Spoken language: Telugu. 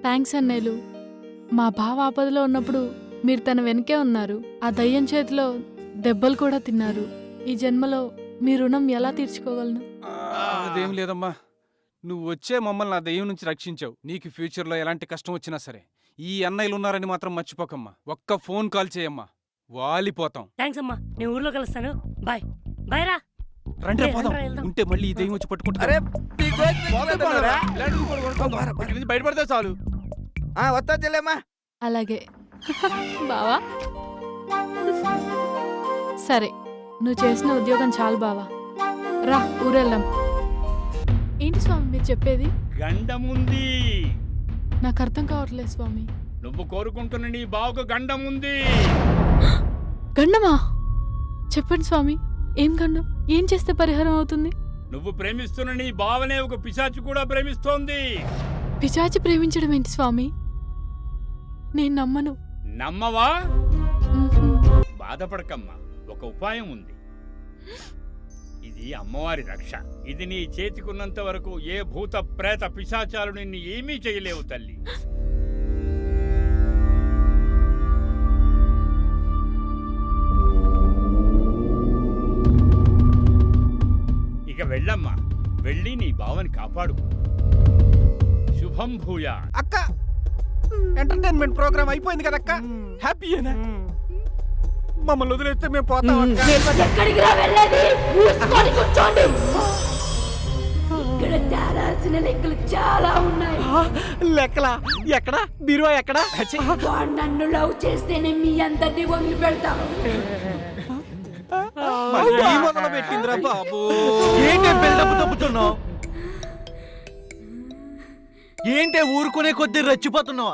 థ్యాంక్స్ అన్నయ్యలు. మా బావ ఆపదలో ఉన్నప్పుడు మీరు తన వెనకే ఉన్నారు. ఆ దయ్యం చేతిలో దెబ్బలు కూడా తిన్నారు. ఈ జన్మలో మీ రుణం ఎలా తీర్చుకోగలను? అదేం లేదమ్మా, నువ్వు వచ్చే మమ్మల్ని నా దయ్యం నుంచి రక్షించావు. నీకు ఫ్యూచర్లో ఎలాంటి కష్టం వచ్చినా సరే ఈ అన్నయ్యలు ఉన్నారని మాత్రం మర్చిపోకమ్మా. ఒక్క ఫోన్ కాల్ చేయమ్మా, వాలిపోతాం. థ్యాంక్స్ అమ్మా, నేను ఊర్లో కలుస్తాను. బాయ్ బాయ్ రా. రండి ఏ, పోదాం. రండ్రా, వెళ్దాం. ఉంటే మళ్ళీ ఈ దయ్యం వచ్చి పట్టుకుంటా. బయటపడితే చాలు. వస్తా చెల్లెమ్మా. అలాగే బావా. సరే, నువ్వు చేసిన ఉద్యోగం చాలు బావా. రా ఊరెళ్దాం. ఏంటి స్వామి మీరు చెప్పేది? గండముంది. నాకు అర్థం కావట్లేదు స్వామి. నువ్వు కోరుకుంటున్న నీ బావుకు గండముంది. గండమా? చెప్పండి స్వామి, ఏం గండం? ఏం చేస్తే పరిహారం అవుతుంది? నువ్వు ప్రేమిస్తున్న నీ బావనే ఒక పిశాచి కూడా ప్రేమిస్తోంది. పిశాచి ప్రేమించడం ఏంటి స్వామి? నేను నమ్మను. నమ్మవా? మ్హూ. బాధపడకమ్మా, ఒక ఉపాయం ఉంది. ఇది అమ్మవారి రక్ష. ఇది నీ చేతికున్నంత వరకు ఏ భూత ప్రేత పిశాచాలు నిన్ను ఏమీ చేయలేవు తల్లి. ఇక వెళ్ళమ్మా, వెళ్ళి నీ బావని కాపాడుకో. శుభం భూయా. అక్క, ఎంటర్టైన్మెంట్ ప్రోగ్రామ్ అయిపోయింది కదక్క. హ్యాపీయేనా? మమ్మల్ని వదిలేస్తే మేము పోతాం అక్క. ఎక్కడికి రా వెళ్ళేది? మూసుకొని కూర్చోండి. ఇక్కడ తేరాల్సిన లెక్కలు చాలా ఉన్నాయి. లెక్కలా? ఎక్కడ? బీరువా ఎక్కడ? వాడు నన్ను లవ్ చేస్తేనే మీ అందరినీ వదిలిపెడతాను. మొదలు పెట్టిందిరా బాబు. ఏంటి బిల్డప్ తప్పుతున్నావు? ఏంటి ఊరుకునే కొద్ది రెచ్చిపోతున్నావు?